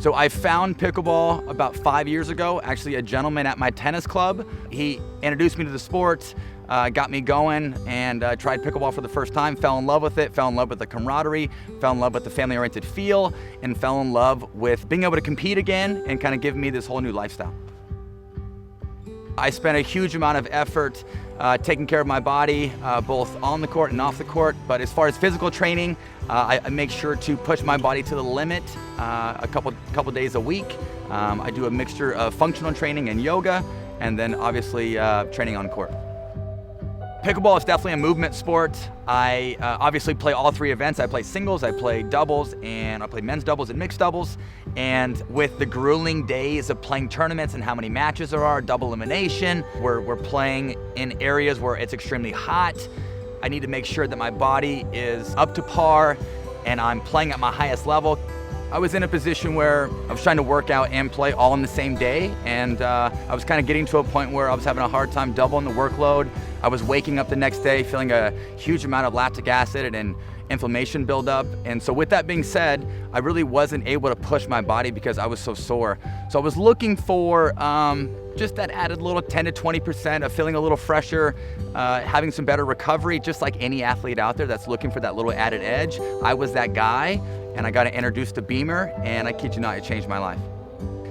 So I found pickleball about 5 years ago. Actually, a gentleman at my tennis club, he introduced me to the sport, got me going, and tried pickleball for the first time, fell in love with it, fell in love with the camaraderie, fell in love with the family-oriented feel, and fell in love with being able to compete again and kind of give me this whole new lifestyle. I spent a huge amount of effort taking care of my body, both on the court and off the court. But as far as physical training, I make sure to push my body to the limit a couple days a week. I do a mixture of functional training and yoga, and then obviously training on court. Pickleball is definitely a movement sport. I obviously play all three events. I play singles, I play doubles, and I play men's doubles and mixed doubles. And with the grueling days of playing tournaments and how many matches there are, double elimination, we're playing in areas where it's extremely hot. I need to make sure that my body is up to par and I'm playing at my highest level. I was in a position where I was trying to work out and play all in the same day, and I was kind of getting to a point where I was having a hard time doubling the workload. I was waking up the next day feeling a huge amount of lactic acid and inflammation buildup. And so with that being said, I really wasn't able to push my body because I was so sore. So I was looking for just that added little 10 to 20% of feeling a little fresher, having some better recovery, just like any athlete out there that's looking for that little added edge. I was that guy, and I got introduced to Bemer, and I kid you not, it changed my life.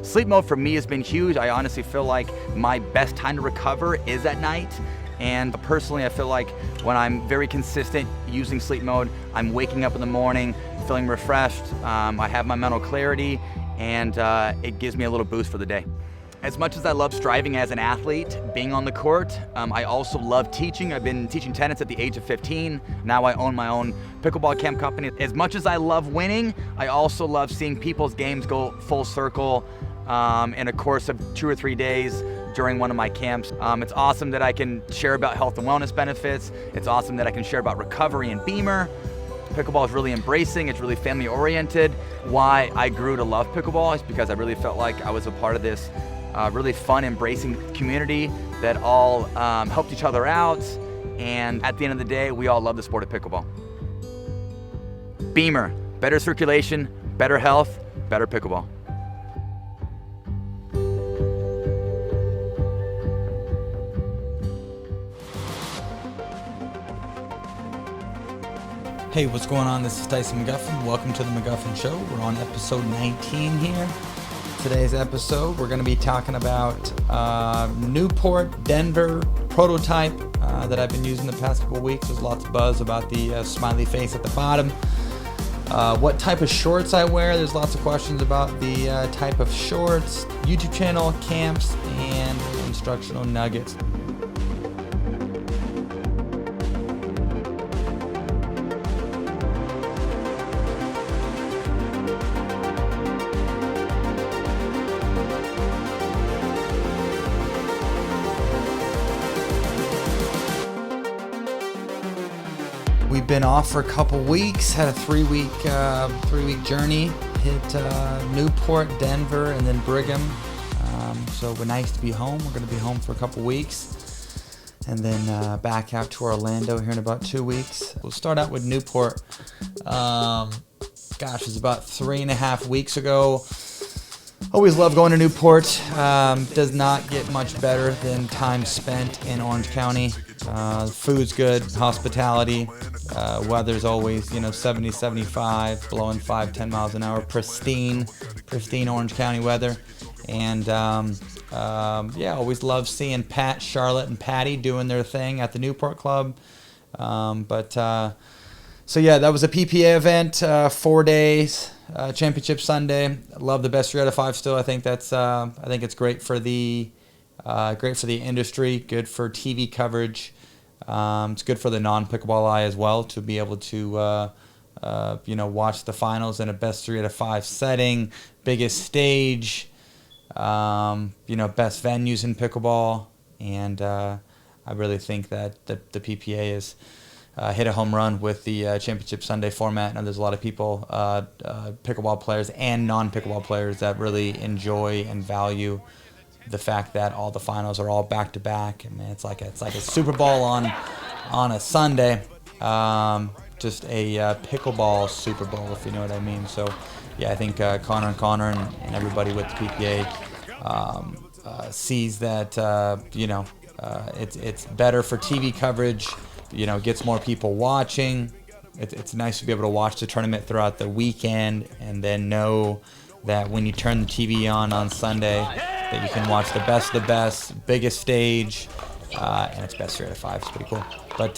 Sleep mode for me has been huge. I honestly feel like my best time to recover is at night. And personally, I feel like when I'm very consistent using sleep mode, I'm waking up in the morning feeling refreshed, I have my mental clarity, and it gives me a little boost for the day. As much as I love striving as an athlete, being on the court, I also love teaching. I've been teaching tennis at the age of 15. Now I own my own pickleball camp company. As much as I love winning, I also love seeing people's games go full circle in a course of 2 or 3 days during one of my camps. It's awesome that I can share about health and wellness benefits. It's awesome that I can share about recovery and Bemer. Pickleball is really embracing, it's really family oriented. Why I grew to love pickleball is because I really felt like I was a part of this really fun, embracing community that all helped each other out. And at the end of the day, we all love the sport of pickleball. Bemer, better circulation, better health, better pickleball. Hey, what's going on? This is Tyson McGuffin. Welcome to the McGuffin Show. We're on episode 19 here. Today's episode, we're going to be talking about Newport, Denver prototype that I've been using the past couple of weeks. There's lots of buzz about the smiley face at the bottom. What type of shorts I wear. There's lots of questions about the type of shorts, YouTube channel, camps, and Instructional Nuggets. We've been off for a couple weeks, had a three-week journey, hit Newport, Denver, and then Brigham. So we're nice to be home. We're going to be home for a couple weeks, and then back out to Orlando here in about 2 weeks. We'll start out with Newport. It was about 3.5 weeks ago. Always love going to Newport. Does not get much better than time spent in Orange County. Food's good, hospitality, weather's always, 70, 75, blowing 5-10 miles an hour, pristine Orange County weather. And always love seeing Pat, Charlotte, and Patty doing their thing at the Newport Club. That was a PPA event, 4 days, Championship Sunday. Love the best 3 out of 5 still. I think it's great for the industry, good for TV coverage. It's good for the non-pickleball eye as well to be able to watch the finals in a best 3 out of 5 setting, biggest stage, best venues in pickleball, and I really think that the PPA is hit a home run with the Championship Sunday format. And there's a lot of people, pickleball players and non-pickleball players, that really enjoy and value the fact that all the finals are all back to back. I mean, it's like a Super Bowl on a Sunday. just a pickleball Super Bowl, if you know what I mean. So, yeah, I think Connor and everybody with the PPA sees that it's better for TV coverage. Gets more people watching. It's nice to be able to watch the tournament throughout the weekend and then know that when you turn the TV on Sunday, that you can watch the best of the best, biggest stage, and it's best 3 out of 5. It's pretty cool. But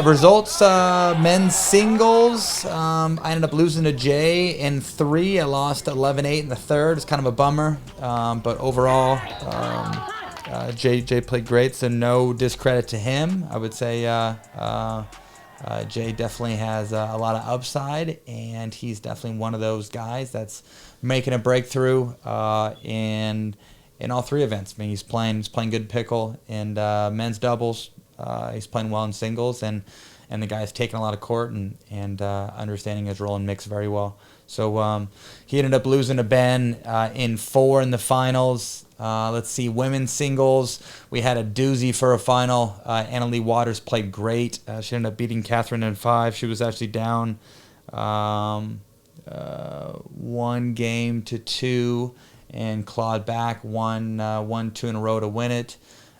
results, men's singles, I ended up losing to Jay in 3. I lost 11-8 in the third. It's kind of a bummer, but overall, Jay played great, so no discredit to him. I would say Jay definitely has a lot of upside, and he's definitely one of those guys that's making a breakthrough in all 3 events. I mean, he's playing good pickle in men's doubles. He's playing well in singles, and the guy's taking a lot of court and understanding his role in mix very well. So he ended up losing to Ben in 4 in the finals. Let's see, women's singles. We had a doozy for a final. Annalee Waters played great. She ended up beating Catherine in 5. She was actually down 1 game to 2 and clawed back, won 2 in a row to win it.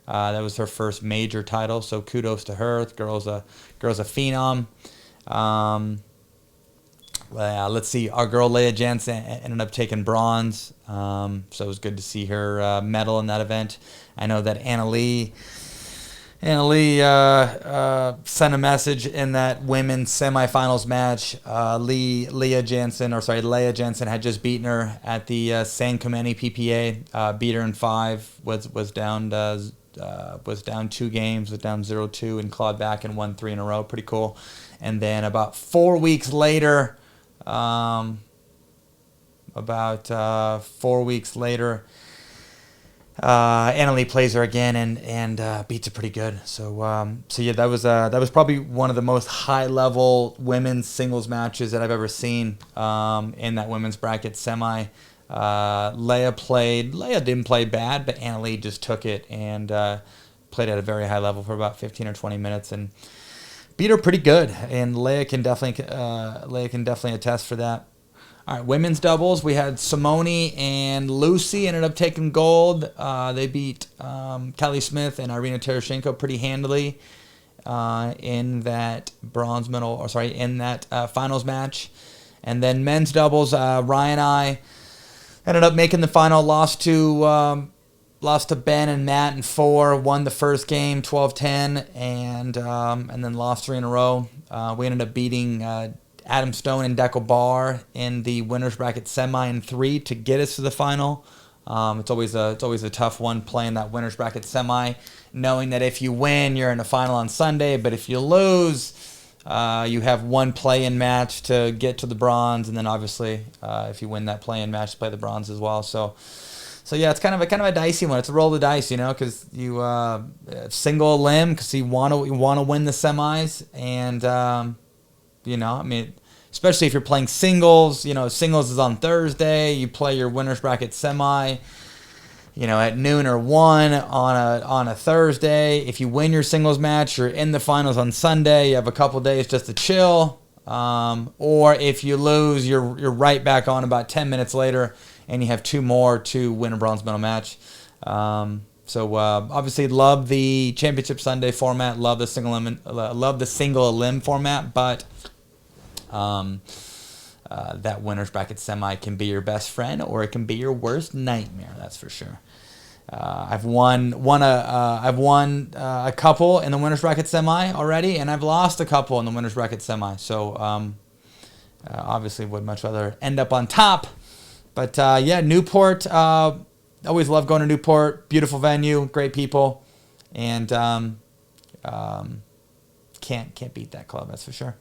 That was her first major title, so kudos to her. The girl's a phenom. Let's see, our girl Leah Jansen ended up taking bronze, so it was good to see her medal in that event. I know that Annalee sent a message in that women's semifinals match. Leah Jansen had just beaten her at the San Clemente PPA, beat her in 5, was down 2 games, was down 0-2, and clawed back and won 3 in a row. Pretty cool. And then about 4 weeks later, Annalee plays her again and beats her pretty good. So yeah, that was probably one of the most high level women's singles matches that I've ever seen in that women's bracket semi. Leah didn't play bad, but Annalee just took it and played at a very high level for about 15 or 20 minutes and beat her pretty good. And Leah can definitely attest for that. All right, women's doubles. We had Simone and Lucy ended up taking gold. They beat Kelly Smith and Irina Tereshchenko pretty handily in that finals match. And then men's doubles, Ryan I ended up making the final, lost to Ben and Matt in 4, won the first game 12-10, and then lost 3 in a row. We ended up beating Adam Stone and Dekel Barr in the winners bracket semi in 3 to get us to the final. It's always a tough one playing that winners bracket semi, knowing that if you win, you're in the final on Sunday, but if you lose, you have one play-in match to get to the bronze, and then obviously if you win that play-in match, play the bronze as well. So yeah, it's kind of a dicey one. It's a roll of the dice, because you single a limb because you want to win the semis, and especially if you're playing singles. Singles is on Thursday. You play your winners bracket semi, at noon or 1 on a Thursday. If you win your singles match, you're in the finals on Sunday. You have a couple days just to chill. Or if you lose, you're right back on about 10 minutes later, and you have 2 more to win a bronze medal match. So obviously love the Championship Sunday format. Love the single elim format, but that winners bracket semi can be your best friend, or it can be your worst nightmare. That's for sure. I've won a couple in the winners bracket semi already, and I've lost a couple in the winners bracket semi. So obviously would much rather end up on top. But yeah, Newport. Always love going to Newport. Beautiful venue, great people, and can't beat that club. That's for sure.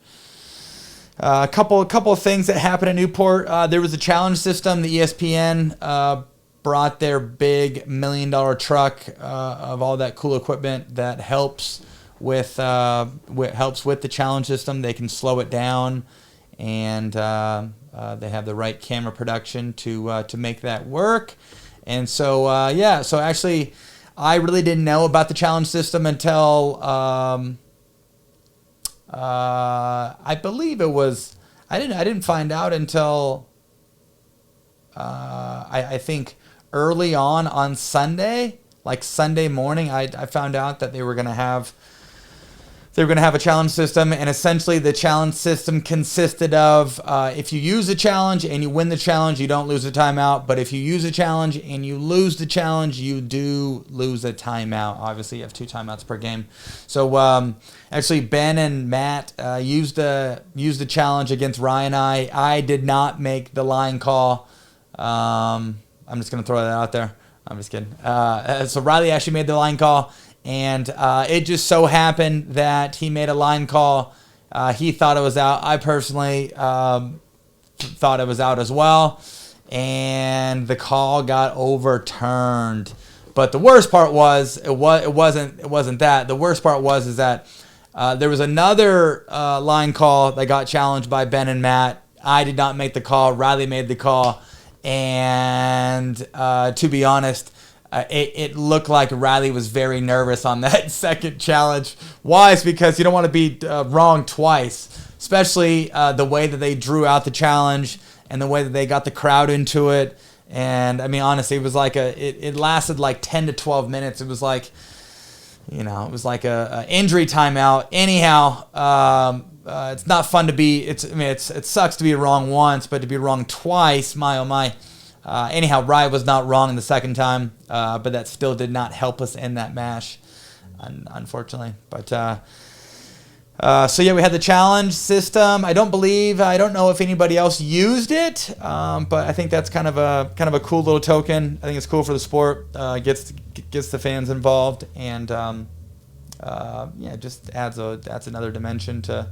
A couple of things that happened at Newport. There was a challenge system. The ESPN brought their big $1 million truck of all that cool equipment that helps with the challenge system. They can slow it down, and they have the right camera production to make that work. And so so actually, I really didn't know about the challenge system until I believe it was. I didn't find out until I think early on Sunday, like Sunday morning. I found out that they were gonna have a challenge system, and essentially the challenge system consisted of if you use a challenge and you win the challenge, you don't lose a timeout. But if you use a challenge and you lose the challenge, you do lose a timeout. Obviously, you have 2 timeouts per game. So actually, Ben and Matt used the challenge against Ryan. I did not make the line call. I'm just gonna throw that out there. I'm just kidding. So Riley actually made the line call. And it just so happened that he made a line call. He thought it was out. I personally thought it was out as well. And the call got overturned. But the worst part was it wasn't that. The worst part was that there was another line call that got challenged by Ben and Matt. I did not make the call. Riley made the call. And to be honest, it looked like Riley was very nervous on that second challenge. Why? It's because you don't want to be wrong twice, especially the way that they drew out the challenge and the way that they got the crowd into it. And I mean, honestly, it was like it lasted like 10 to 12 minutes. It was like, it was like a injury timeout. Anyhow, it's not fun to be. It sucks to be wrong once, but to be wrong twice, my oh my. Anyhow, Rye was not wrong in the second time, but that still did not help us in that match, unfortunately. But so yeah, we had the challenge system. I don't know if anybody else used it, but I think that's kind of a cool little token. I think it's cool for the sport. Gets the fans involved, and just adds another dimension to.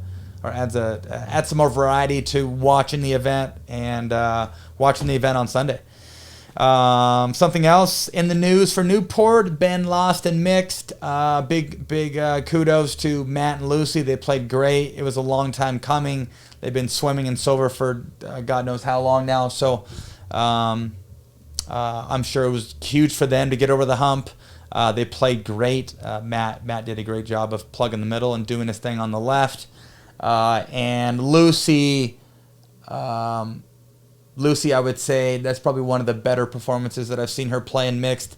Or adds some more variety to watching the event and watching the event on Sunday. Something else in the news for Newport: Ben lost in mixed. Big kudos to Matt and Lucy. They played great. It was a long time coming. They've been swimming in silver for God knows how long now. So I'm sure it was huge for them to get over the hump. They played great. Matt did a great job of plugging the middle and doing his thing on the left. And Lucy, I would say that's probably one of the better performances that I've seen her play in mixed.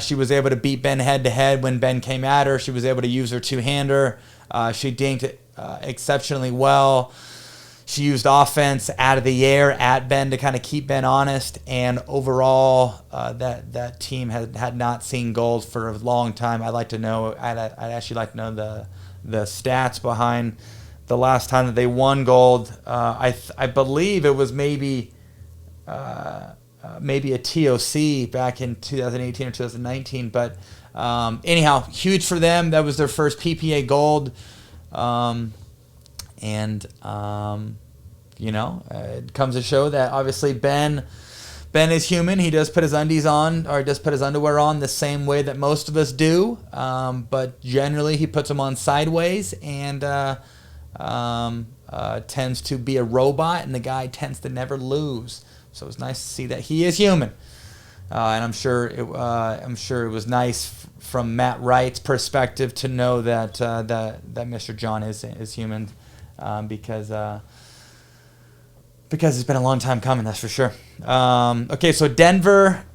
She was able to beat Ben head-to-head when Ben came at her. She was able to use her two-hander. She dinked it exceptionally well. She used offense out of the air at Ben to kind of keep Ben honest. And overall, that team had not seen gold for a long time. I'd actually like to know the stats behind the last time that they won gold. I believe it was maybe a TOC back in 2018 or 2019. But anyhow, huge for them. That was their first PPA gold. It comes to show that obviously Ben is human. He does put his undies on, or he does put his underwear on the same way that most of us do. But generally he puts them on sideways and tends to be a robot, and the guy tends to never lose. So it's nice to see that he is human. And I'm sure it was nice from Matt Wright's perspective to know that Mr. John is human, because it's been a long time coming, that's for sure. Okay, so Denver,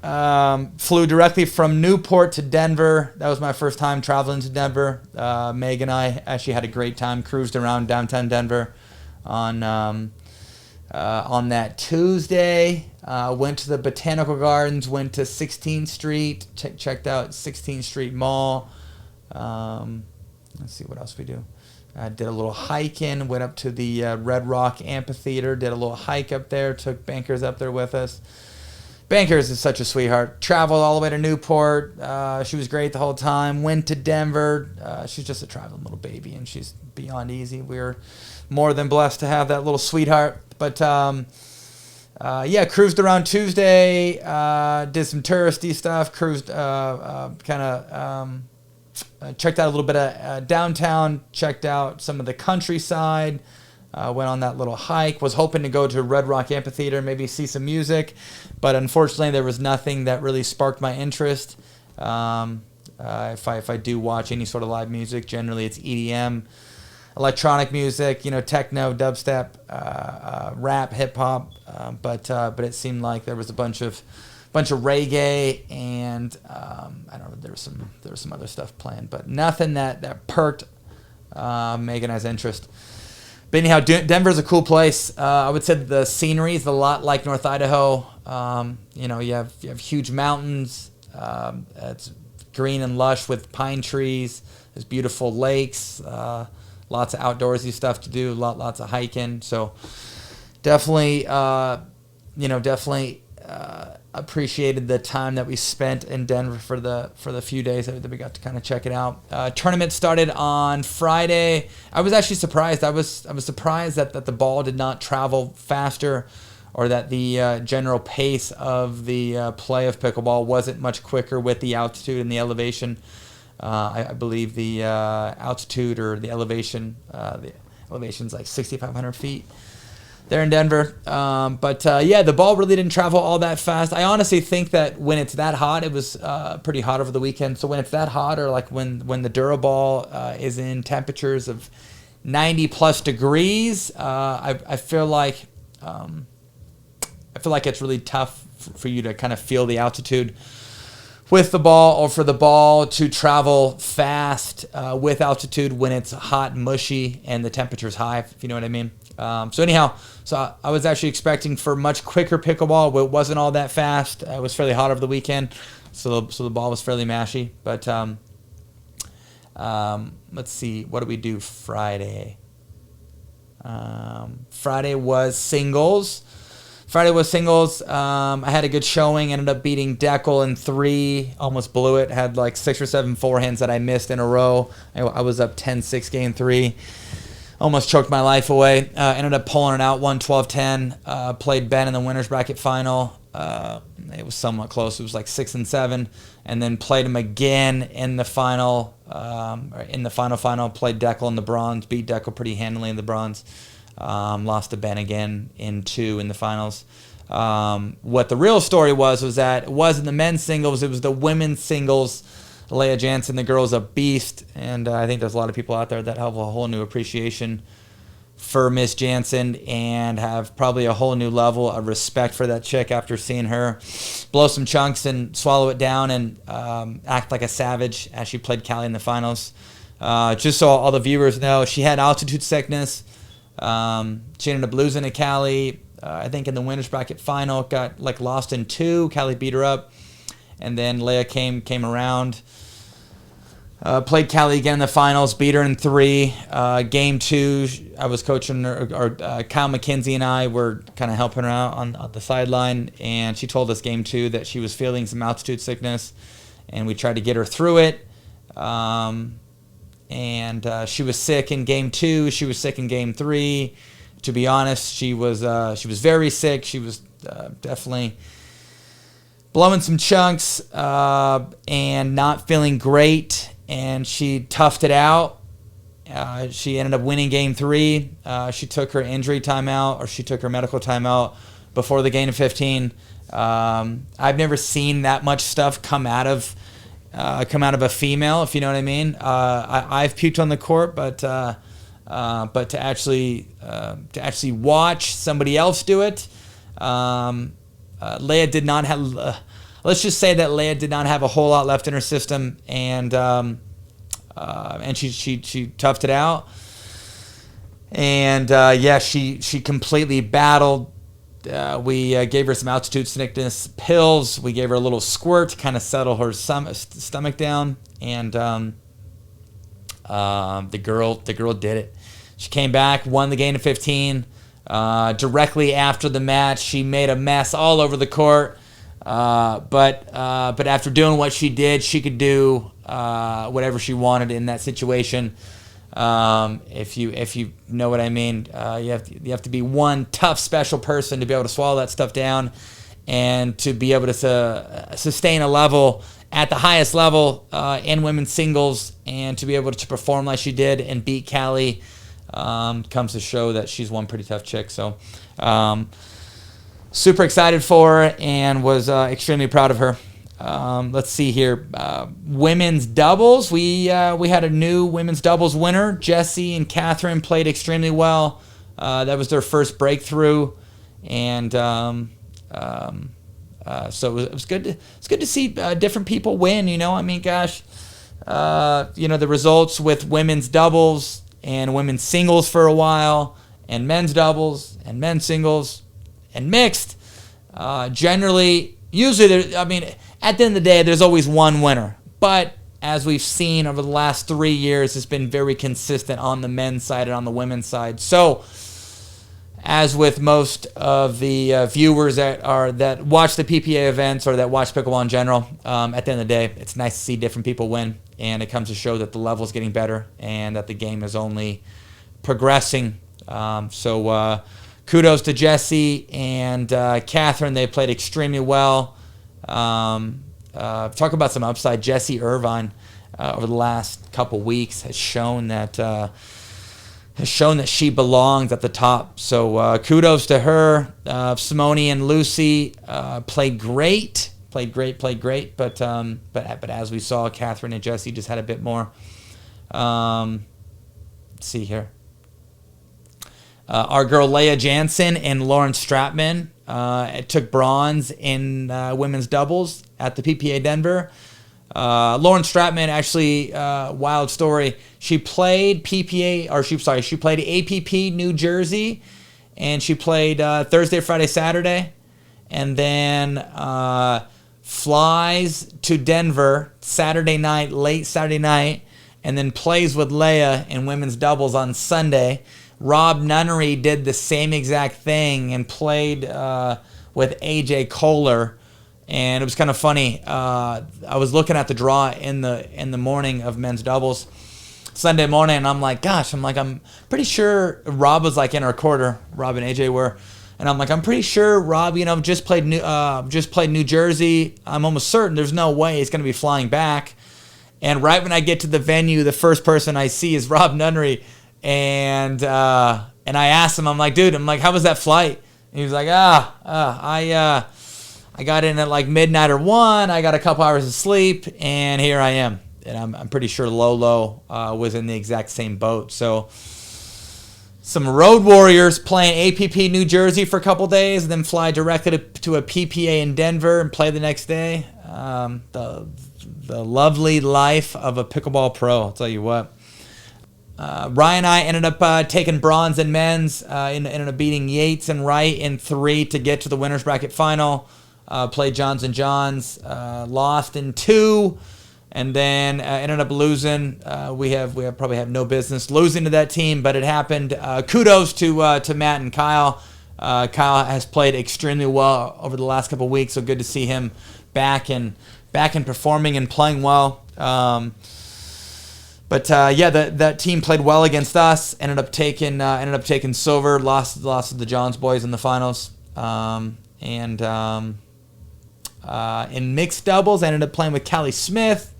flew directly from Newport to Denver. That was my first time traveling to Denver. Meg and I actually had a great time, cruised around downtown Denver on that Tuesday. Went to the Botanical Gardens, went to 16th Street, checked out 16th Street Mall. Let's see what else we do. Did a little hiking, went up to the Red Rock Amphitheater, did a little hike up there, took Bankers up there with us. Bankers is such a sweetheart. Traveled all the way to Newport. She was great the whole time. Went to Denver. She's just a traveling little baby, and she's beyond easy. We're more than blessed to have that little sweetheart. But cruised around Tuesday, did some touristy stuff, cruised, checked out a little bit of downtown, checked out some of the countryside, went on that little hike, was hoping to go to Red Rock Amphitheater, maybe see some music, but unfortunately there was nothing that really sparked my interest. If I do watch any sort of live music, generally it's EDM. electronic music, techno, dubstep, rap, hip hop, but it seemed like there was a bunch of reggae and I don't know, there was some other stuff playing, but nothing that perked Megan and I's interest. But anyhow, Denver's a cool place. I would say that the scenery is a lot like North Idaho. You have huge mountains. It's green and lush with pine trees. There's beautiful lakes. Lots of outdoorsy stuff to do. Lots of hiking. So definitely, appreciated the time that we spent in Denver for the few days that we got to kind of check it out. Tournament started on Friday. I was actually surprised. I was surprised that the ball did not travel faster, or that the general pace of the play of pickleball wasn't much quicker with the altitude and the elevation. I believe the altitude or the elevation's like 6,500 feet there in Denver. But the ball really didn't travel all that fast. I honestly think that when it's that hot, it was pretty hot over the weekend. So when it's that hot, or like when the Duraball is in temperatures of 90 plus degrees, I feel like it's really tough for you to kind of feel the altitude with the ball, or for the ball to travel fast with altitude when it's hot and mushy and the temperature's high, if you know what I mean. So I was actually expecting for much quicker pickleball, but it wasn't all that fast. It was fairly hot over the weekend, so the ball was fairly mashy. But let's see, what did we do Friday? Friday was singles. I had a good showing. Ended up beating Deckel in 3. Almost blew it. Had like 6 or 7 forehands that I missed in a row. I was up 10-6 game 3. Almost choked my life away. Ended up pulling it out 1-12-10. Played Ben in the winner's bracket final. It was somewhat close. It was like 6-7. And then played him again in the final. Final. Played Deckel in the bronze. Beat Deckel pretty handily in the bronze. Lost to Ben again in 2 in the finals. What the real story was that it wasn't the men's singles, it was the women's singles. Leah Jansen, the girl's a beast, and I think there's a lot of people out there that have a whole new appreciation for Miss Jansen and have probably a whole new level of respect for that chick after seeing her blow some chunks and swallow it down and act like a savage as she played Callie in the finals. Just so all the viewers know, she had altitude sickness. She ended up losing to Callie, I think in the winner's bracket final, got like lost in 2. Callie beat her up, and then Leah came around, played Callie again in the finals, beat her in 3. Game 2, I was coaching her, or Kyle McKenzie and I were kind of helping her out on the sideline, and she told us game 2 that she was feeling some altitude sickness, and we tried to get her through it. And she was sick in game 2. She was sick in game 3. To be honest, she was very sick. She was definitely blowing some chunks and not feeling great. And she toughed it out. She ended up winning game 3. She took her injury timeout, or she took her medical timeout before the game of 15. I've never seen that much stuff come out of a female, if you know what I mean. I've puked on the court, but to actually watch somebody else do it, Leah did not have. Let's just say that Leah did not have a whole lot left in her system, and she toughed it out, and she completely battled. We gave her some altitude sickness pills. We gave her a little squirt to kind of settle her stomach down, and the girl did it. She came back, won the game of 15. Directly after the match, she made a mess all over the court. But after doing what she did, she could do whatever she wanted in that situation. If you know what I mean, you have to be one tough, special person to be able to swallow that stuff down, and to be able to sustain a level at the highest level in women's singles, and to be able to perform like she did and beat Callie comes to show that she's one pretty tough chick. So super excited for her, and was extremely proud of her. Let's see here. Women's doubles. We had a new women's doubles winner. Jessie and Catherine played extremely well. That was their first breakthrough, and so it was good. It's good to see different people win. I mean, gosh, the results with women's doubles and women's singles for a while, and men's doubles and men's singles and mixed. Generally, usually, at the end of the day, there's always one winner. But as we've seen over the last 3 years, it's been very consistent on the men's side and on the women's side. So, as with most of the viewers that watch the PPA events or that watch pickleball in general, at the end of the day, it's nice to see different people win, and it comes to show that the level is getting better and that the game is only progressing. So kudos to Jessie and Catherine. They played extremely well. Talk about some upside. Jessie Irvine over the last couple weeks has shown that she belongs at the top. So kudos to her. Simone and Lucy played great. But as we saw, Catherine and Jessie just had a bit more. Let's see here. Our girl Leah Jansen and Lauren Stratman took bronze in women's doubles at the PPA Denver. Lauren Stratman, actually, wild story. She played she played APP New Jersey, and she played Thursday, Friday, Saturday, and then flies to Denver Saturday night, late Saturday night, and then plays with Leah in women's doubles on Sunday. Rob Nunnery did the same exact thing and played with AJ Kohler, and it was kind of funny. I was looking at the draw in the morning of men's doubles Sunday morning, and I'm like, I'm pretty sure Rob was like in our quarter. Rob and AJ were, and I'm like, I'm pretty sure Rob, just played New Jersey. I'm almost certain there's no way he's going to be flying back. And right when I get to the venue, the first person I see is Rob Nunnery. And I asked him, I'm like, dude, how was that flight? And he was like, I got in at like midnight or 1. I got a couple hours of sleep, and here I am. And I'm pretty sure Lolo was in the exact same boat. So some road warriors playing APP New Jersey for a couple days, and then fly directly to a PPA in Denver and play the next day. The lovely life of a pickleball pro, I'll tell you what. Ryan and I ended up taking bronze in men's, ended up beating Yates and Wright in 3 to get to the winner's bracket final. Played Johns and Johns, lost in 2, and then ended up losing. We probably have no business losing to that team, but it happened. Kudos to Matt and Kyle. Kyle has played extremely well over the last couple of weeks, so good to see him back and performing and playing well. But that team played well against us. Ended up taking silver. Lost to the Johns boys in the finals. In mixed doubles, I ended up playing with Callie Smith.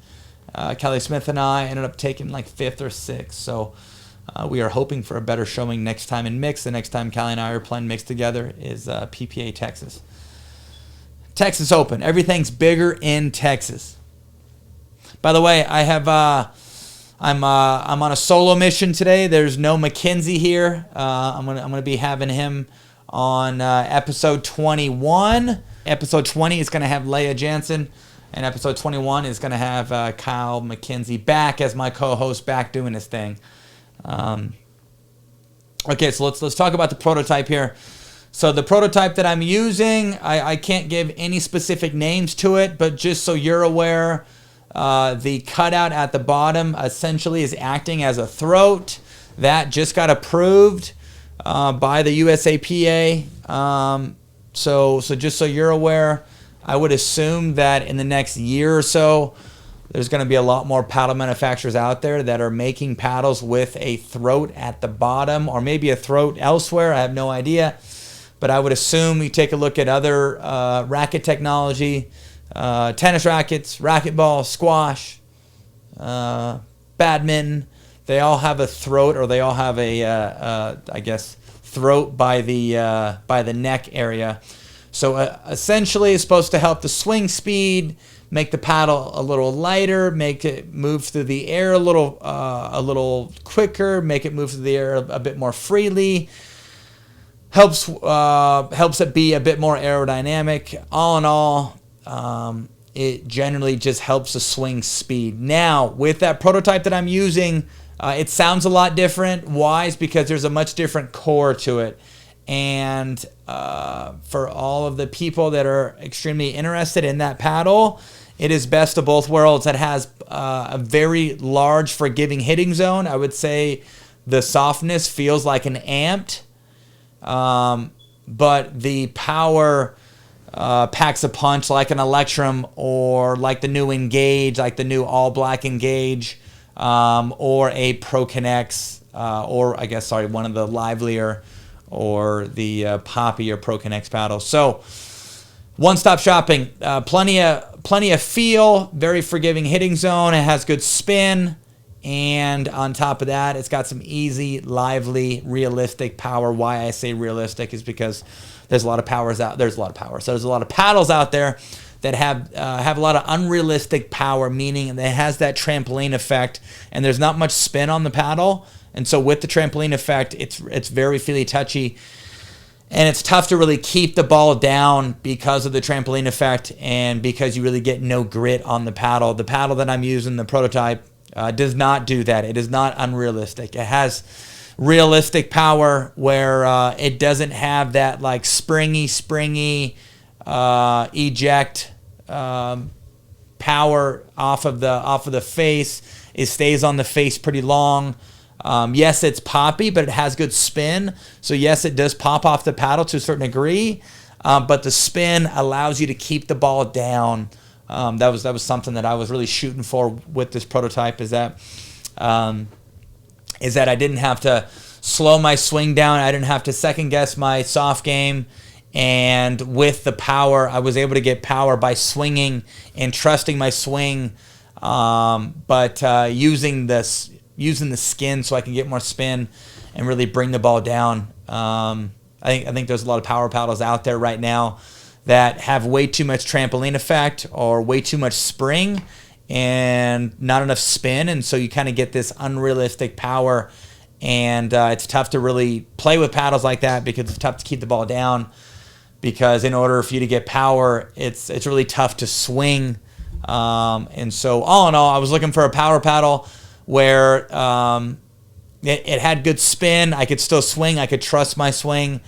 Callie Smith and I ended up taking like 5th or 6th. So we are hoping for a better showing next time in mixed. The next time Callie and I are playing mixed together is PPA Texas. Texas Open. Everything's bigger in Texas. By the way, I have. I'm on a solo mission today. There's no Mackenzie here. I'm gonna be having him on episode 21. Episode 20 is gonna have Leah Jansen, and episode 21 is gonna have Kyle McKenzie back as my co-host, back doing his thing. Okay, so let's talk about the prototype here. So the prototype that I'm using, I can't give any specific names to it, but just so you're aware. The cutout at the bottom essentially is acting as a throat. That just got approved by the USAPA. So just so you're aware, I would assume that in the next year or so, there's going to be a lot more paddle manufacturers out there that are making paddles with a throat at the bottom, or maybe a throat elsewhere. I have no idea. But I would assume you take a look at other racket technology. Tennis rackets, racquetball, squash, badminton, they all have a throat, or they all have a, throat by the neck area. So essentially it's supposed to help the swing speed, make the paddle a little lighter, make it move through the air a little quicker, make it move through the air a bit more freely. Helps it be a bit more aerodynamic. All in all, it generally just helps the swing speed. Now, with that prototype that I'm using, it sounds a lot different. Why? It's because there's a much different core to it. And for all of the people that are extremely interested in that paddle, it is best of both worlds. It has a very large forgiving hitting zone. I would say the softness feels like an amped, but the power packs a punch like an Electrum, or like the new Engage, like the new all black Engage, or a Pro Connects, or I guess, sorry, one of the livelier, or the Poppy or Pro Connects paddles. So one-stop shopping, plenty of feel, very forgiving hitting zone. It has good spin, and on top of that, it's got some easy, lively, realistic power. Why I say realistic is because there's a lot of powers out. There's a lot of power. So there's a lot of paddles out there that have a lot of unrealistic power, meaning that it has that trampoline effect, and there's not much spin on the paddle. And so with the trampoline effect, it's very feely touchy, and it's tough to really keep the ball down because of the trampoline effect, and because you really get no grit on the paddle. The paddle that I'm using, the prototype, does not do that. It is not unrealistic. It has realistic power where it doesn't have that like springy eject power off of the face. It stays on the face pretty long. Yes, it's poppy, but it has good spin. So yes, it does pop off the paddle to a certain degree, but the spin allows you to keep the ball down. That was something that I was really shooting for with this prototype. Is that I didn't have to slow my swing down. I didn't have to second guess my soft game. And with the power, I was able to get power by swinging and trusting my swing, but using the skin so I can get more spin and really bring the ball down. I think there's a lot of power paddles out there right now that have way too much trampoline effect or way too much spring and not enough spin, and so you kind of get this unrealistic power, and it's tough to really play with paddles like that because it's tough to keep the ball down, because in order for you to get power, it's really tough to swing. And so all in all, I was looking for a power paddle where it had good spin. I could still swing. I could trust my swing.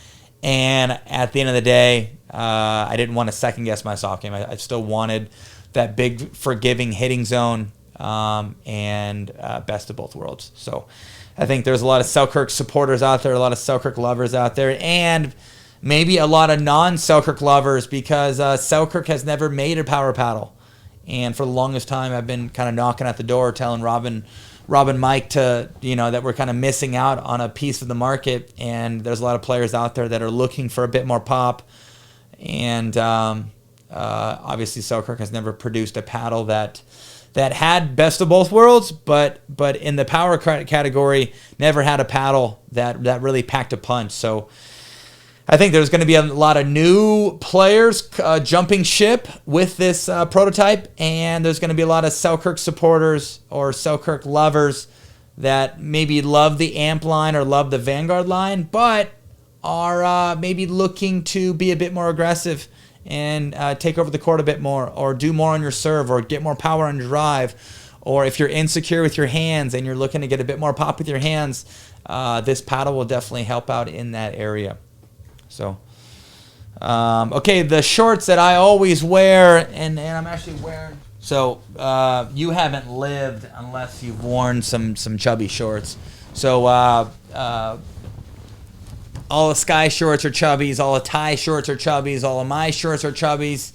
And at the end of the day, I didn't want to second guess my soft game. I still wanted that big forgiving hitting zone, and best of both worlds. So I think there's a lot of Selkirk supporters out there, a lot of Selkirk lovers out there, and maybe a lot of non-Selkirk lovers, because Selkirk has never made a power paddle. And for the longest time, I've been kind of knocking at the door, telling Rob and Mike that we're kind of missing out on a piece of the market. And there's a lot of players out there that are looking for a bit more pop. And obviously, Selkirk has never produced a paddle that had best of both worlds, but in the power category, never had a paddle that really packed a punch. So I think there's going to be a lot of new players jumping ship with this prototype, and there's going to be a lot of Selkirk supporters or Selkirk lovers that maybe love the Amp line or love the Vanguard line, but are maybe looking to be a bit more aggressive and take over the court a bit more, or do more on your serve, or get more power on your drive. Or if you're insecure with your hands and you're looking to get a bit more pop with your hands, this paddle will definitely help out in that area. So, okay, the shorts that I always wear, and I'm actually wearing. So you haven't lived unless you've worn some chubby shorts. So all the Sky shorts are chubbies, all the Ty shorts are chubbies, all of my shorts are chubbies.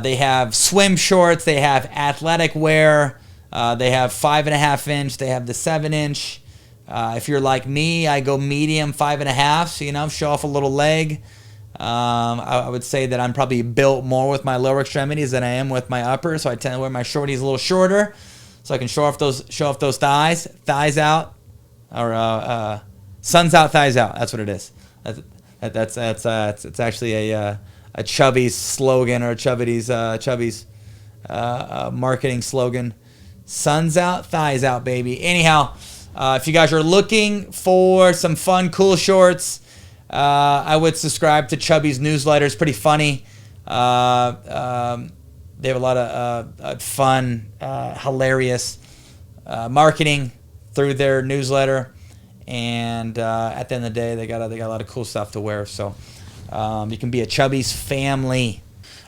They have swim shorts, they have athletic wear, they have 5.5 inch, they have the 7 inch. If you're like me, I go medium 5.5, so show off a little leg. I would say that I'm probably built more with my lower extremities than I am with my upper, so I tend to wear my shorties a little shorter, so I can show off those thighs out, or suns out, thighs out. That's what it is. It's actually a Chubby's slogan, or Chubby's marketing slogan. Suns out, thighs out, baby. Anyhow, if you guys are looking for some fun, cool shorts, I would subscribe to Chubby's newsletter. It's pretty funny. They have a lot of fun, hilarious marketing through their newsletter, and at the end of the day, they got a lot of cool stuff to wear. So you can be a Chubby's family.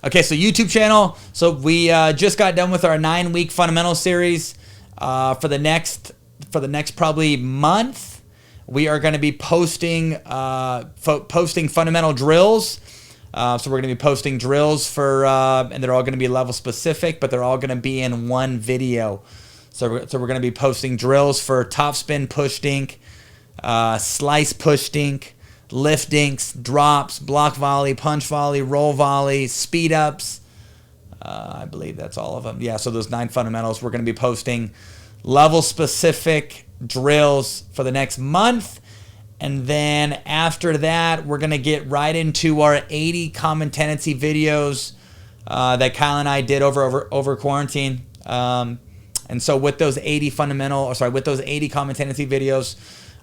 Okay, so YouTube channel. So we just got done with our 9-week fundamental series. For the next probably month, we are going to be posting fundamental drills. So we're going to be posting drills for, and they're all going to be level specific, but they're all going to be in one video. So we're going to be posting drills for top spin push dink, slice push dink, lift dinks, drops, block volley, punch volley, roll volley, speed ups. I believe that's all of them. Yeah, so those 9 fundamentals. We're going to be posting level specific drills for the next month. And then after that, we're going to get right into our 80 common tendency videos that Kyle and I did over quarantine. And so with those 80 with those 80 common tendency videos,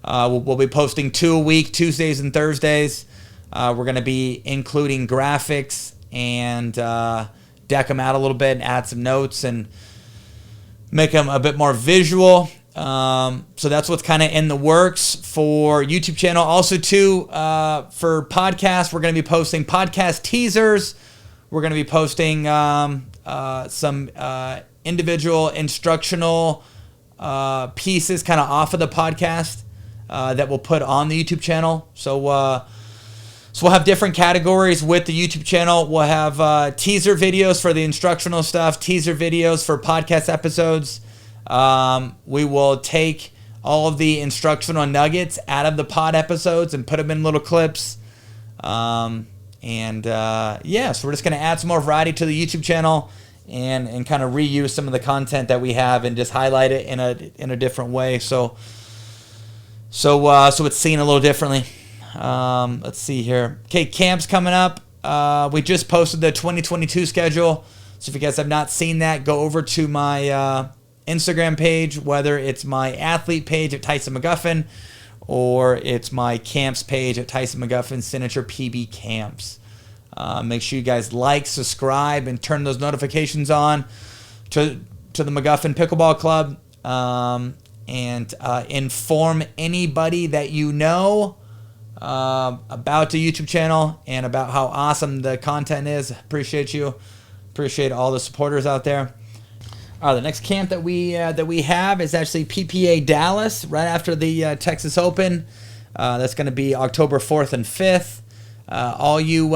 we'll be posting 2 a week, Tuesdays and Thursdays. We're going to be including graphics and deck them out a little bit and add some notes and make them a bit more visual. So that's what's kind of in the works for YouTube channel. Also, too, for podcasts, we're going to be posting podcast teasers. We're going to be posting some individual instructional pieces kind of off of the podcast that we'll put on the YouTube channel. So we'll have different categories with the YouTube channel. We'll have teaser videos for the instructional stuff, teaser videos for podcast episodes. We will take all of the instructional nuggets out of the pod episodes and put them in little clips. So we're just going to add some more variety to the YouTube channel and kind of reuse some of the content that we have and just highlight it in a different way. So it's seen a little differently. Let's see here. Okay, camp's coming up. We just posted the 2022 schedule. So if you guys have not seen that, go over to my Instagram page, whether it's my athlete page at Tyson McGuffin or it's my camps page at Tyson McGuffin Signature PB Camps. Make sure you guys like, subscribe, and turn those notifications on to the McGuffin Pickleball Club, and inform anybody that you know about the YouTube channel and about how awesome the content is. Appreciate you. Appreciate all the supporters out there. The next camp that we have is actually PPA Dallas, right after the Texas Open. That's going to be October 4th and 5th. All you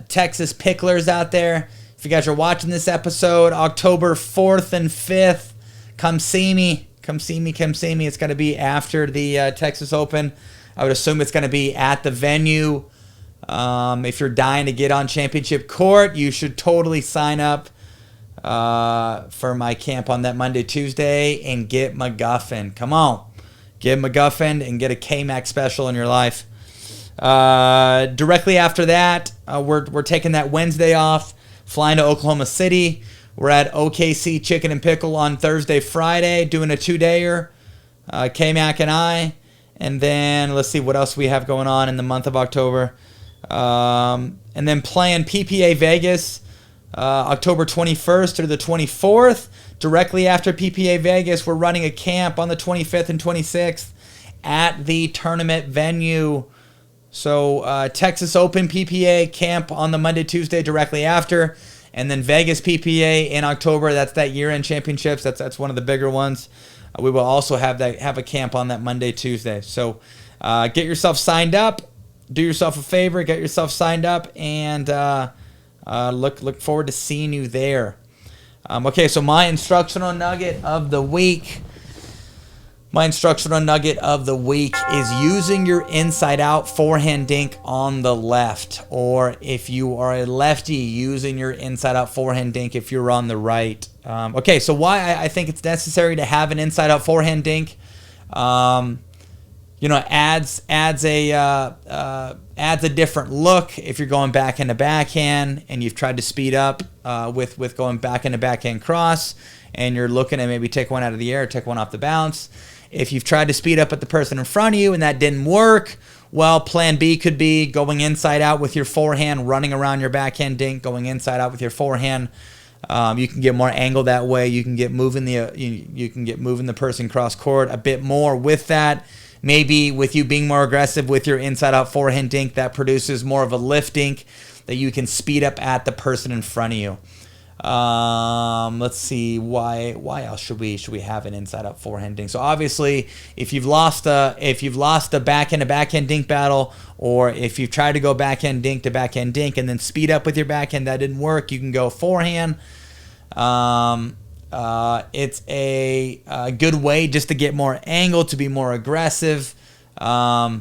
Texas picklers out there, if you guys are watching this episode, October 4th and 5th, come see me. Come see me. It's going to be after the Texas Open. I would assume it's going to be at the venue. If you're dying to get on championship court, you should totally sign up for my camp on that Monday, Tuesday, and get McGuffin. Come on. Get McGuffin and get a K-Max special in your life. Directly after that, we're taking that Wednesday off, flying to Oklahoma City. We're at OKC Chicken and Pickle on Thursday, Friday, doing a 2-dayer, K-Mac and I. And then let's see what else we have going on in the month of October. And then playing PPA Vegas, October 21st through the 24th. Directly after PPA Vegas, we're running a camp on the 25th and 26th at the tournament venue. So Texas Open PPA camp on the Monday, Tuesday directly after. And then Vegas PPA in October. That's that year-end championships. That's one of the bigger ones. We will also have a camp on that Monday, Tuesday. So get yourself signed up. Do yourself a favor. Get yourself signed up, and look forward to seeing you there. Okay, so my instructional nugget of the week. My instructional nugget of the week is using your inside-out forehand dink on the left. Or if you are a lefty, using your inside-out forehand dink if you're on the right. Okay, so why I think it's necessary to have an inside-out forehand dink. adds a different look if you're going backhand to backhand and you've tried to speed up with going backhand to backhand cross, and you're looking to maybe take one out of the air, take one off the bounce. If you've tried to speed up at the person in front of you and that didn't work, well, plan B could be going inside out with your forehand, running around your backhand dink, going inside out with your forehand. You can get more angle that way. You can get moving the person cross court a bit more with that. Maybe with you being more aggressive with your inside out forehand dink, that produces more of a lift dink that you can speed up at the person in front of you. Let's see, why else should we have an inside out forehand dink? So obviously, if you've lost a backhand to backhand dink battle, or if you've tried to go backhand dink to backhand dink and then speed up with your backhand, that didn't work, you can go forehand. It's a good way just to get more angle, to be more aggressive. I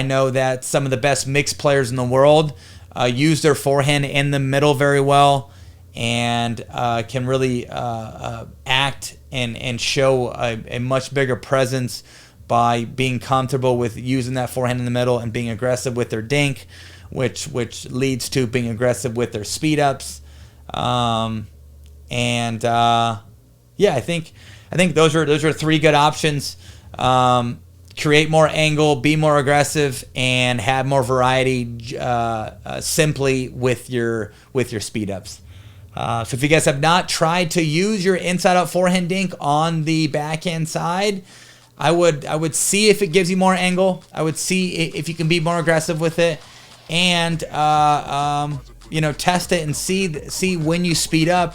know that some of the best mixed players in the world use their forehand in the middle very well, and can really act and show a much bigger presence by being comfortable with using that forehand in the middle and being aggressive with their dink, which leads to being aggressive with their speed ups. I think those are three good options. Create more angle, be more aggressive, and have more variety simply with your speed ups. So if you guys have not tried to use your inside out forehand dink on the backhand side, I would see if it gives you more angle. I would see if you can be more aggressive with it, and test it and see when you speed up.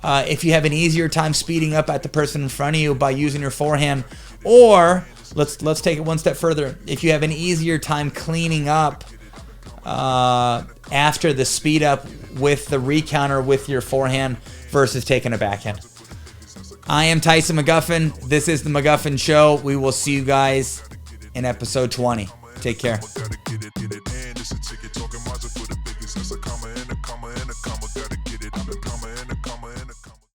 If you have an easier time speeding up at the person in front of you by using your forehand, or let's take it one step further. If you have an easier time cleaning up after the speed up with the recounter with your forehand versus taking a backhand. I am Tyson McGuffin. This is the McGuffin Show. We will see you guys in episode 20. Take care.